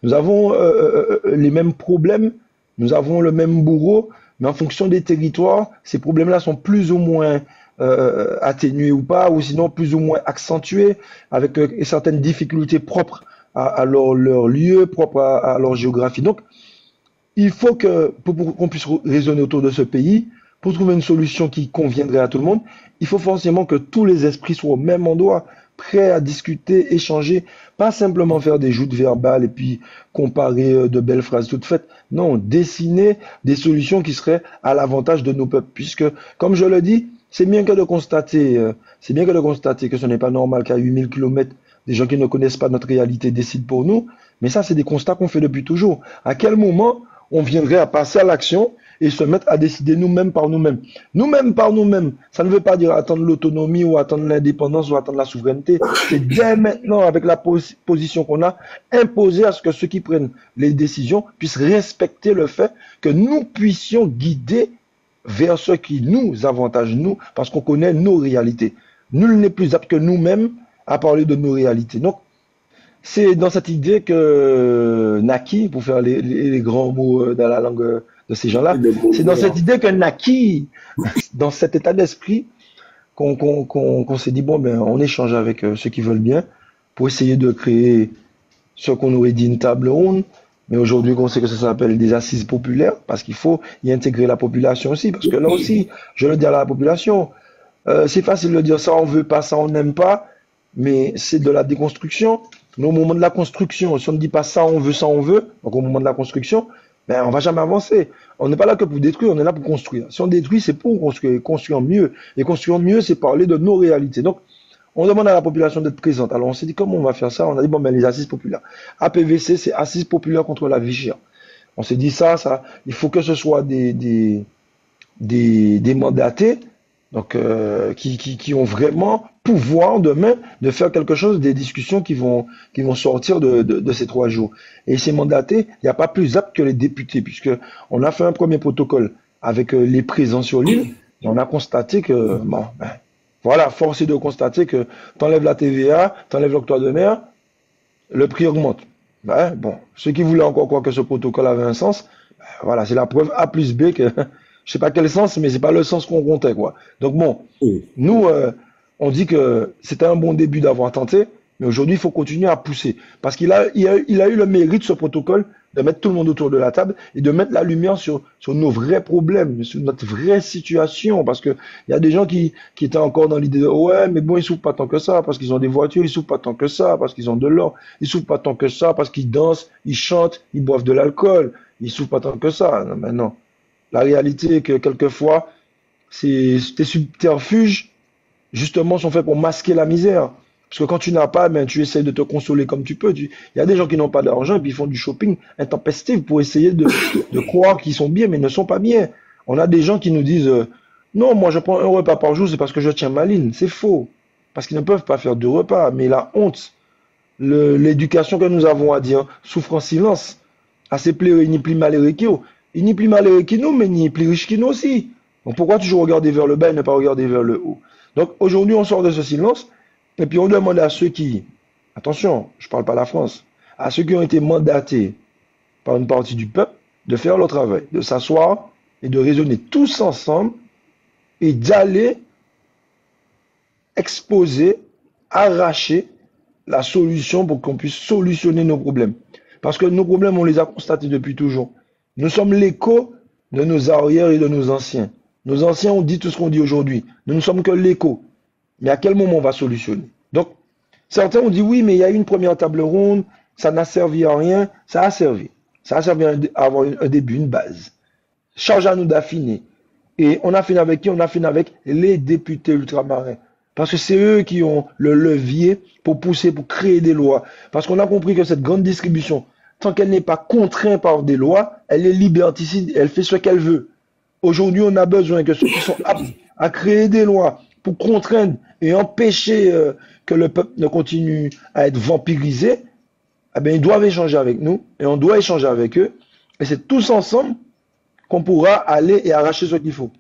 Nous avons les mêmes problèmes, nous avons le même bourreau, mais en fonction des territoires, ces problèmes-là sont plus ou moins atténués ou pas, ou sinon plus ou moins accentués, avec certaines difficultés propres à leur lieu, propres à leur géographie. Donc, il faut que, pour qu'on puisse raisonner autour de ce pays, pour trouver une solution qui conviendrait à tout le monde, il faut forcément que tous les esprits soient au même endroit, prêts à discuter, échanger, pas simplement faire des joutes verbales et puis comparer de belles phrases toutes faites. Non, dessiner des solutions qui seraient à l'avantage de nos peuples. Puisque, comme je le dis, c'est bien que de constater que ce n'est pas normal qu'à 8 000 kilomètres, des gens qui ne connaissent pas notre réalité décident pour nous. Mais ça, c'est des constats qu'on fait depuis toujours. À quel moment on viendrait à passer à l'action et se mettre à décider nous-mêmes par nous-mêmes. Nous-mêmes par nous-mêmes, ça ne veut pas dire attendre l'autonomie ou attendre l'indépendance ou attendre la souveraineté. C'est dès maintenant, avec la position qu'on a, imposer à ce que ceux qui prennent les décisions puissent respecter le fait que nous puissions guider vers ce qui nous avantage, nous, parce qu'on connaît nos réalités. Nul n'est plus apte que nous-mêmes à parler de nos réalités. Donc, c'est dans cette idée que Naki, pour faire les grands mots dans la langue de ces gens-là, c'est dans cette idée que Naki, dans cet état d'esprit, qu'on s'est dit, bon, ben, on échange avec ceux qui veulent bien pour essayer de créer ce qu'on aurait dit une table ronde. Mais aujourd'hui, on sait que ça s'appelle des assises populaires, parce qu'il faut y intégrer la population aussi. Parce que là aussi, je le dis à la population, c'est facile de dire ça, on veut pas, ça, on n'aime pas, mais c'est de la déconstruction. Mais au moment de la construction, si on ne dit pas ça, on veut, donc au moment de la construction, ben, on va jamais avancer. On n'est pas là que pour détruire, on est là pour construire. Si on détruit, c'est pour construire, construire mieux. Et construire mieux, c'est parler de nos réalités. Donc, on demande à la population d'être présente. Alors, on s'est dit, comment on va faire ça? On a dit, bon, ben, les assises populaires. APVC, c'est Assises populaires contre la vie chère. On s'est dit ça, il faut que ce soit des mandatés donc qui ont vraiment pouvoir demain de faire quelque chose, des discussions qui vont sortir de ces 3 jours. Et ces mandatés, il n'y a pas plus apte que les députés, puisque on a fait un premier protocole avec les présents sur l'île, et on a constaté que, bon, ben, voilà, force est de constater que t'enlèves la TVA, t'enlèves l'octroi de mer, le prix augmente. Ben, bon, ceux qui voulaient encore croire que ce protocole avait un sens, ben, voilà, c'est la preuve A plus B que je sais pas quel sens, mais c'est pas le sens qu'on comptait, quoi. Donc bon, nous, on dit que c'était un bon début d'avoir tenté, mais aujourd'hui, il faut continuer à pousser. Parce qu'il a eu le mérite, ce protocole, de mettre tout le monde autour de la table et de mettre la lumière sur nos vrais problèmes, sur notre vraie situation. Parce que il y a des gens qui étaient encore dans l'idée de, ouais, mais bon, ils souffrent pas tant que ça, parce qu'ils ont des voitures, ils souffrent pas tant que ça, parce qu'ils ont de l'or, ils souffrent pas tant que ça, parce qu'ils dansent, ils chantent, ils boivent de l'alcool, ils souffrent pas tant que ça. Non, mais non. La réalité est que quelquefois, tes subterfuges, justement, sont faits pour masquer la misère. Parce que quand tu n'as pas, ben, tu essaies de te consoler comme tu peux. Il y a des gens qui n'ont pas d'argent et puis ils font du shopping intempestif pour essayer de croire qu'ils sont bien, mais ils ne sont pas bien. On a des gens qui nous disent non, moi je prends un repas par jour, c'est parce que je tiens ma ligne. C'est faux. Parce qu'ils ne peuvent pas faire 2 repas. Mais la honte, l'éducation que nous avons à dire souffre en silence. À ces plaies, il n'y plus malheureux qui nous. Il n'y plus malheureux qui nous, mais il n'y plus riche qui nous aussi. Donc pourquoi toujours regarder vers le bas et ne pas regarder vers le haut? Donc aujourd'hui, on sort de ce silence et puis on demande à ceux qui, attention, je ne parle pas de la France, à ceux qui ont été mandatés par une partie du peuple de faire leur travail, de s'asseoir et de raisonner tous ensemble et d'aller exposer, arracher la solution pour qu'on puisse solutionner nos problèmes. Parce que nos problèmes, on les a constatés depuis toujours. Nous sommes l'écho de nos arrières et de nos anciens. Nos anciens ont dit tout ce qu'on dit aujourd'hui. Nous ne sommes que l'écho. Mais à quel moment on va solutionner? Donc, certains ont dit oui, mais il y a eu une première table ronde, ça n'a servi à rien. Ça a servi. Ça a servi à avoir un début, une base. Charge à nous d'affiner. Et on a fini avec qui? On a fini avec les députés ultramarins. Parce que c'est eux qui ont le levier pour pousser, pour créer des lois. Parce qu'on a compris que cette grande distribution, tant qu'elle n'est pas contrainte par des lois, elle est liberticide, elle fait ce qu'elle veut. Aujourd'hui, on a besoin que ceux qui sont aptes à créer des lois pour contraindre et empêcher que le peuple ne continue à être vampirisé, eh bien, ils doivent échanger avec nous et on doit échanger avec eux. Et c'est tous ensemble qu'on pourra aller et arracher ce qu'il faut.